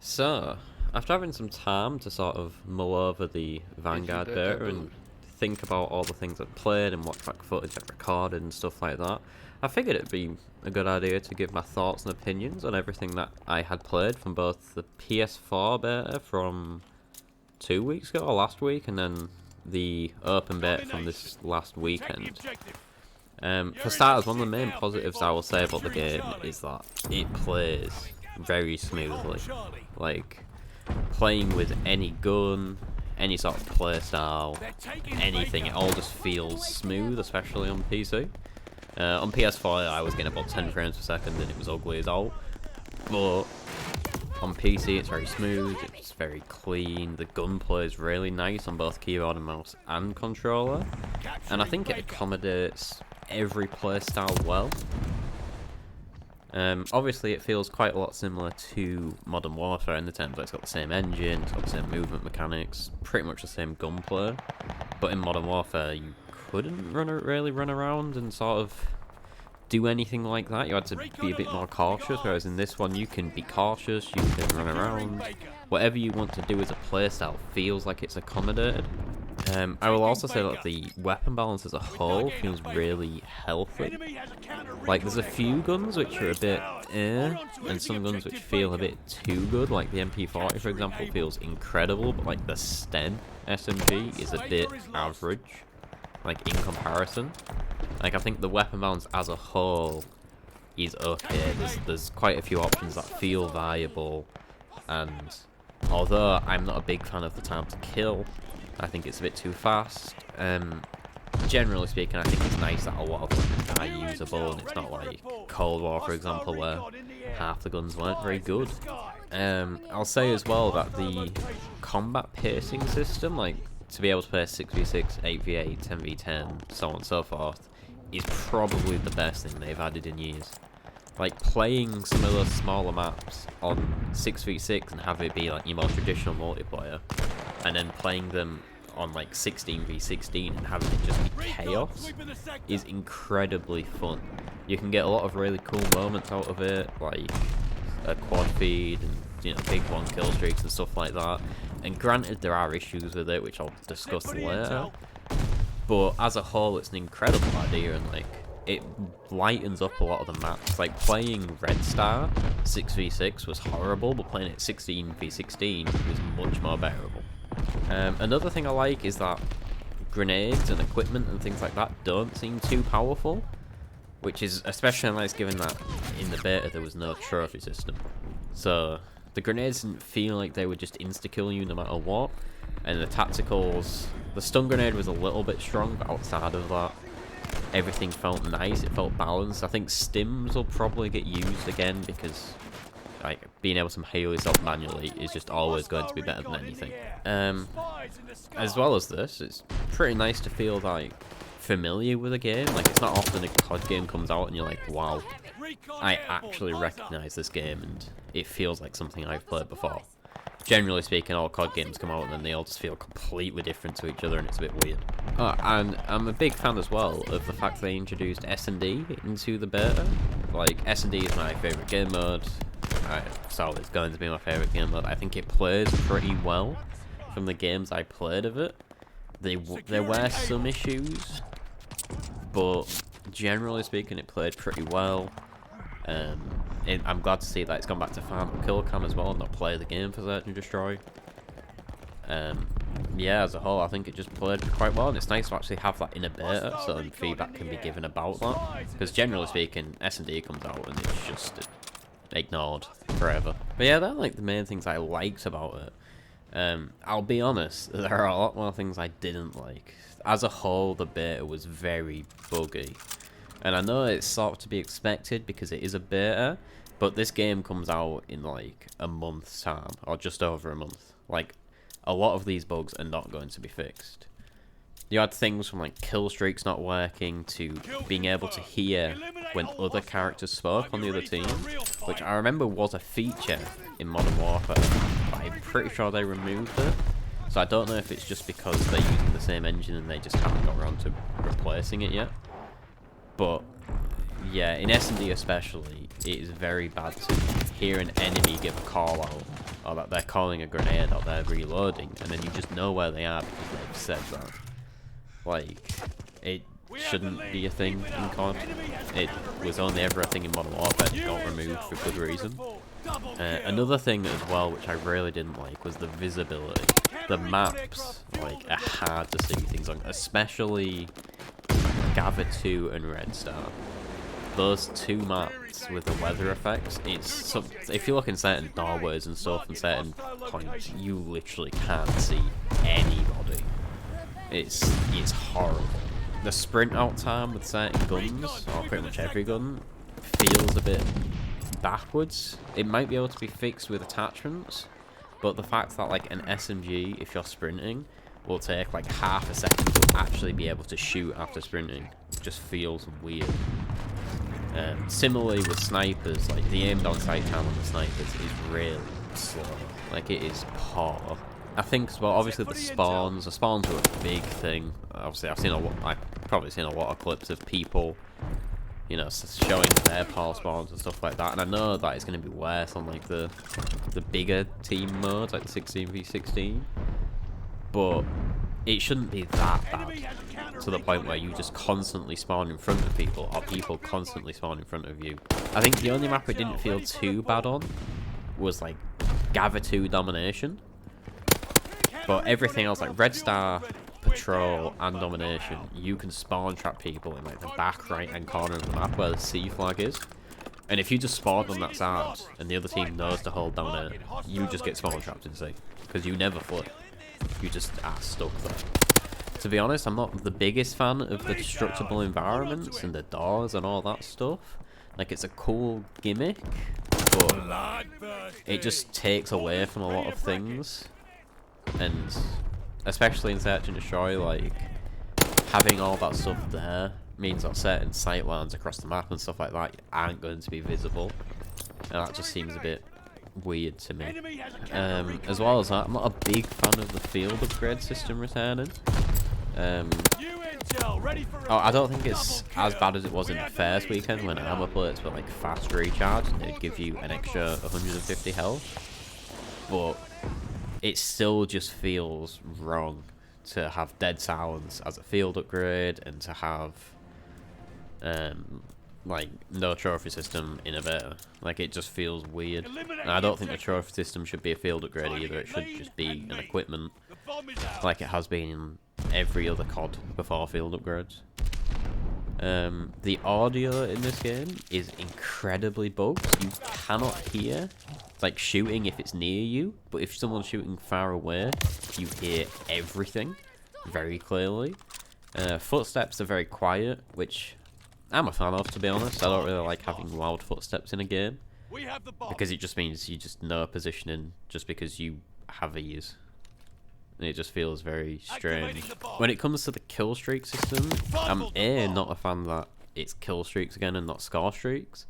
So, after having some time to sort of mull over the Vanguard Beta and think about all the things I've played and what track footage I've recorded and stuff like that, I figured it'd be a good idea to give my thoughts and opinions on everything that I had played from both the PS4 beta from 2 weeks ago or last week, and then the open beta from this last weekend. For starters, one of the main positives I will say about the game is that it plays very smoothly. Like, playing with any gun, any sort of playstyle, anything, it all just feels smooth, especially on PC. On PS4 I was getting about 10 frames per second and it was ugly as all, but on PC it's very smooth, it's very clean, the gunplay is really nice on both keyboard and mouse and controller, and I think it accommodates every playstyle well. Obviously it feels quite a lot similar to Modern Warfare in the terms that it's got the same engine, it's got the same movement mechanics, pretty much the same gunplay, but in Modern Warfare you couldn't really run around and sort of do anything like that. You had to be a bit more cautious, whereas in this one you can be cautious, you can run around, whatever you want to do as a playstyle feels like it's accommodated. I will also say that the weapon balance as a whole feels really healthy. Like, there's a few guns which are a bit and some guns which feel a bit too good, like the MP40 for example feels incredible, but like the Sten SMG is a bit average, like in comparison. Like, I think the weapon balance as a whole is okay, there's quite a few options that feel viable, and although I'm not a big fan of the time to kill, I think it's a bit too fast. Generally speaking, I think it's nice that a lot of them are usable, and it's not like Cold War, for example, where half the guns weren't very good. I'll say as well that the combat pacing system, like to be able to play 6v6, 8v8, 10v10, so on and so forth, is probably the best thing they've added in years. Like, playing some of those smaller maps on 6v6 and have it be like your more traditional multiplayer, and then playing them on like 16v16 and having it just be chaos is incredibly fun. You can get a lot of really cool moments out of it, like a quad feed and, you know, big one kill streaks and stuff like that. And granted, there are issues with it, which I'll discuss later, but as a whole it's an incredible idea, and like, it lightens up a lot of the maps. Like, playing Red Star 6v6 was horrible, but playing it 16v16 was much more bearable. Another thing I like is that grenades and equipment and things like that don't seem too powerful, which is especially nice given that in the beta there was no trophy system. So the grenades didn't feel like they would just insta-kill you no matter what, and the tacticals, the stun grenade was a little bit strong, but outside of that everything felt nice, it felt balanced. I think stims will probably get used again because, like, being able to heal yourself manually is just always going to be better than anything. As well as this, it's pretty nice to feel like familiar with a game. Like, it's not often a COD game comes out and you're like, wow, I actually recognise this game and it feels like something I've played before. Generally speaking, all COD games come out and then they all just feel completely different to each other, and it's a bit weird. And I'm a big fan as well of the fact they introduced S&D into the beta. Like, S&D is my favourite game mode, so it's going to be my favourite game mode. I think it plays pretty well from the games I played of it. There were some issues, but generally speaking it played pretty well. I'm glad to see that it's gone back to farm kill cam as well and not play the game for Search and Destroy. Yeah, as a whole I think it just played quite well, and it's nice to actually have that in a beta so feedback can be given about that, because generally speaking S&D comes out and it's just ignored forever. But yeah, they're like the main things I liked about it. I'll be honest, there are a lot more things I didn't like. As a whole, the beta was very buggy. And I know it's sort of to be expected because it is a beta, but this game comes out in like a month's time, or just over a month. Like, a lot of these bugs are not going to be fixed. You had things from like kill streaks not working to being able to hear when other characters spoke on the other team, which I remember was a feature in Modern Warfare, but I'm pretty sure they removed it. So I don't know if it's just because they're using the same engine and they just haven't got around to replacing it yet. But yeah, in S&D especially, it is very bad to hear an enemy give a call out or that they're calling a grenade, or they're reloading, and then you just know where they are because they've said that. Like, it shouldn't be a thing in COD. It was only ever a thing in Modern Warfare that got removed for good reason. Another thing as well, which I really didn't like, was the visibility. The maps, like, are hard to see things on, especially Gather 2 and Red Star. Those two maps with the weather effects, if you look in certain doorways and stuff and certain points, you literally can't see anybody. It's horrible. The sprint out time with certain guns, or pretty much every gun, feels a bit backwards. It might be able to be fixed with attachments, but the fact that like an SMG, if you're sprinting, will take like half a second to actually be able to shoot after sprinting just feels weird. Similarly with snipers, like the aim down sight time on the snipers is really slow. Like it is poor. I think as well, obviously the spawns are a big thing. Obviously I've probably seen a lot of clips of people, you know, showing their power spawns and stuff like that. And I know that it's going to be worse on like the bigger team modes, like the 16v16. But it shouldn't be that bad to the point where you just constantly spawn in front of people, or people constantly spawn in front of you. I think the only map it didn't feel too bad on was like Gather 2 Domination. But everything else, like Red Star, Patrol, and Domination, you can spawn trap people in like the back right hand corner of the map where the C flag is. And if you just spawn on that side and the other team knows to hold down A, you just get spawn trapped in C. Because you never flip. You just are stuck there. To be honest, I'm not the biggest fan of the destructible environments and the doors and all that stuff. Like, it's a cool gimmick, but it just takes away from a lot of things. And especially in Search and Destroy, like, having all that stuff there means that certain sight lines across the map and stuff like that aren't going to be visible. And that just seems a bit weird to me. As well as that, I'm not a big fan of the field upgrade system returning. I don't think it's as bad as it was in the first weekend when armor plates were like fast recharge and they'd give you an extra 150 health. But it still just feels wrong to have Dead Silence as a field upgrade and to have like no trophy system in a beta. Like, it just feels weird. And I don't think the trophy system should be a field upgrade either. It should just be an equipment like it has been in every other COD before field upgrades. The audio in this game is incredibly bugged. You cannot hear like shooting if it's near you, but if someone's shooting far away, you hear everything very clearly. Footsteps are very quiet, which I'm a fan of, to be honest. I don't really like having loud footsteps in a game, because it just means you just know positioning just because you have ease. And it just feels very strange. When it comes to the kill streak system, I'm A, not a fan that it's kill streaks again and not score streaks,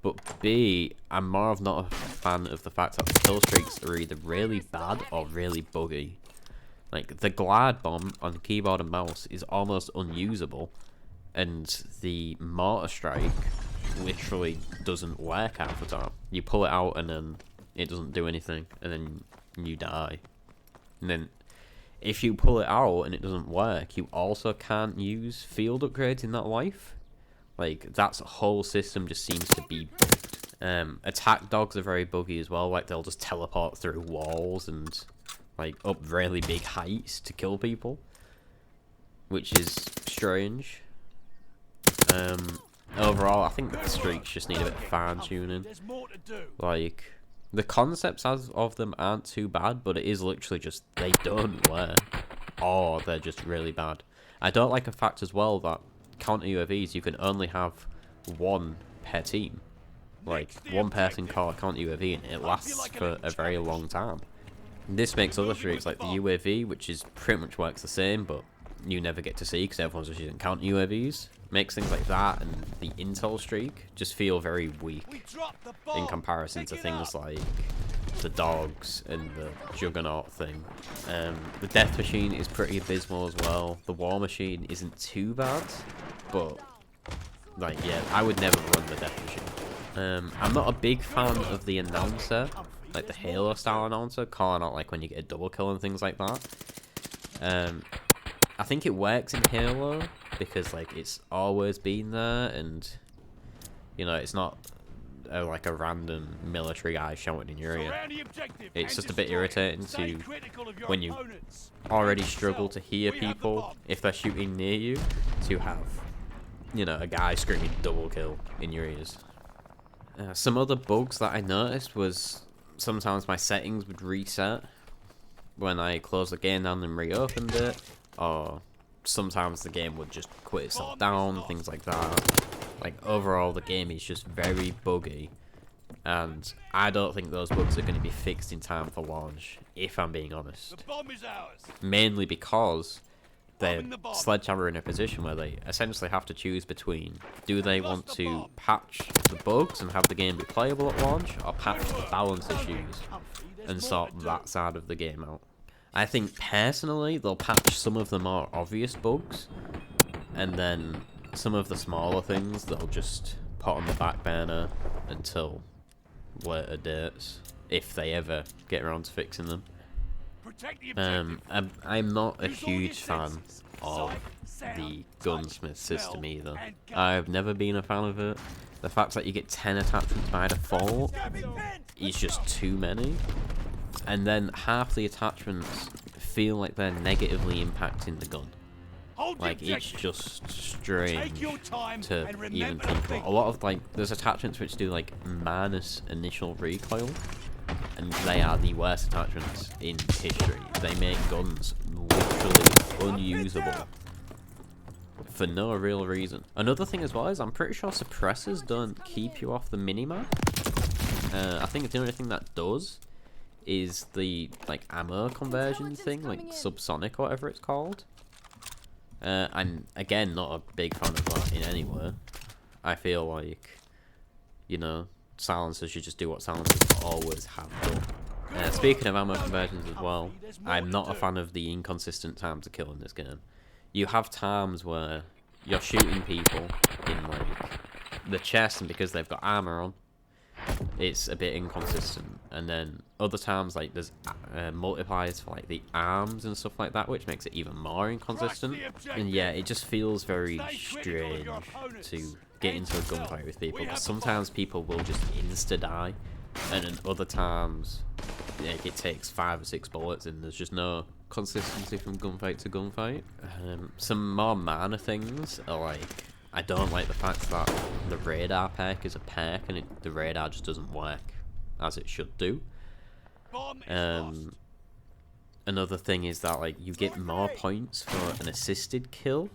but B, I'm more of not a fan of the fact that the kill streaks are either really bad or really buggy. Like, the glide bomb on keyboard and mouse is almost unusable, and the mortar strike literally doesn't work half the time. You pull it out and then it doesn't do anything, and then you die. And then if you pull it out and it doesn't work, you also can't use field upgrades in that life. Like, that whole system just seems to be bugged. Attack dogs are very buggy as well. Like, they'll just teleport through walls and like up really big heights to kill people, which is strange. Overall, I think that the streaks just need a bit of fine-tuning. Like, the concepts of them aren't too bad, but it is literally just, they don't work, or they're just really bad. I don't like the fact as well that counter UAVs, you can only have one per team. Like, one person call a counter UAV and it lasts for a very long time. This makes other streaks like the UAV, which is pretty much works the same, but you never get to see because everyone's just using counter UAVs. Makes things like that and the intel streak just feel very weak in comparison to things like the dogs and the juggernaut thing. The death machine is pretty abysmal as well. The war machine isn't too bad, but like, yeah, I would never run the death machine. I'm not a big fan of the announcer like the Halo style announcer, calling out like when you get a double kill and things like that. I think it works in Halo because like it's always been there, and you know, it's not like a random military guy shouting in your ear. It's just a bit irritating to when you already struggle to hear people if they're shooting near you, to have, you know, a guy screaming double kill in your ears. Some other bugs that I noticed was sometimes my settings would reset when I closed the game down and reopened it, or sometimes the game would just quit itself down, things like that. Like, overall, the game is just very buggy, and I don't think those bugs are going to be fixed in time for launch, if I'm being honest. Mainly because they're Sledgehammer in a position where they essentially have to choose between, do they want to patch the bugs and have the game be playable at launch, or patch the balance issues and sort that side of the game out. I think, personally, they'll patch some of the more obvious bugs, and then some of the smaller things they'll just put on the back burner until later dates, if they ever get around to fixing them. I'm not a huge fan of the gunsmith system either. I've never been a fan of it. The fact that you get 10 attachments by default is just too many, and then half the attachments feel like they're negatively impacting the gun. Like, it's just strange to even think about. A lot of, like, there's attachments which do, like, minus initial recoil, and they are the worst attachments in history. They make guns literally unusable for no real reason. Another thing as well is I'm pretty sure suppressors don't keep you off the minimap. I think the only thing that does is the, like, ammo conversion thing, like subsonic or whatever it's called. I'm, again, not a big fan of that in any way. I feel like, you know, silencers should just do what silencers always have done. Speaking of ammo conversions as well, I'm not a fan of the inconsistent time to kill in this game. You have times where you're shooting people in, like, the chest, and because they've got armor on, it's a bit inconsistent. And then other times, like, there's multipliers for, like, the arms and stuff like that, which makes it even more inconsistent. And yeah, it just feels very strange to get into a gunfight with people, because sometimes people will just insta-die, and then other times, like, it takes 5 or 6 bullets, and there's just no consistency from gunfight to gunfight. Some more minor things are, like, I don't like the fact that the radar perk is a perk, and the radar just doesn't work as it should do. Another thing is that, like, you get more points for an assisted kill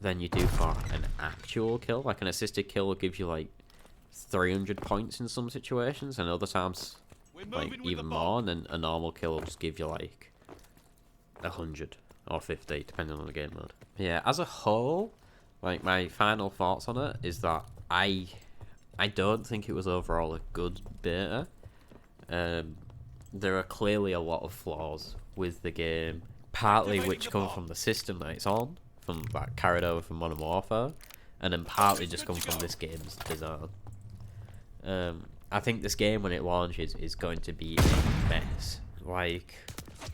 than you do for an actual kill. Like, an assisted kill will give you, like, 300 points in some situations, and other times, like, even more, and then a normal kill will just give you, like, 100 or 50, depending on the game mode. Yeah, as a whole, like, my final thoughts on it is that I don't think it was overall a good beta. There are clearly a lot of flaws with the game, partly which come from the system that it's on, from that carried over from Modern Warfare, and then partly just come from this game's design. I think this game, when it launches, is going to be a mess. Like,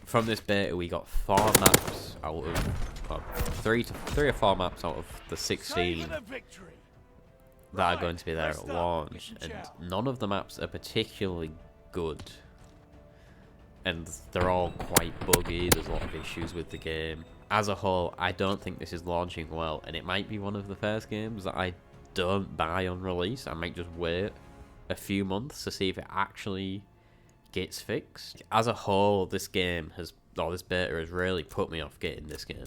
from this beta, we got 4 maps out of, well, 3 or 4 maps out of the 16 that are going to be there at launch, and none of the maps are particularly good, and they're all quite buggy. There's a lot of issues with the game. As a whole, I don't think this is launching well, and it might be one of the first games that I don't buy on release. I might just wait a few months to see if it actually gets fixed. As a whole, this game has, or this beta has really put me off getting this game.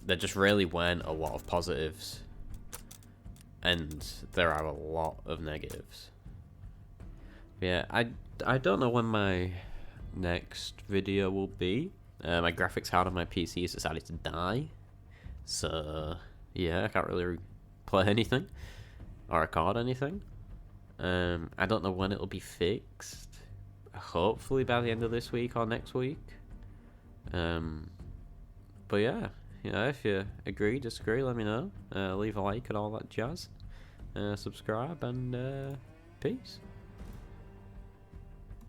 There just really weren't a lot of positives, and there are a lot of negatives. Yeah, I don't know when my next video will be. My graphics card on my PC has decided to die, so yeah, I can't really play anything or record anything. I don't know when it'll be fixed. Hopefully by the end of this week or next week. But yeah, you know, if you agree, disagree, let me know. Leave a like and all that jazz. Subscribe, and peace.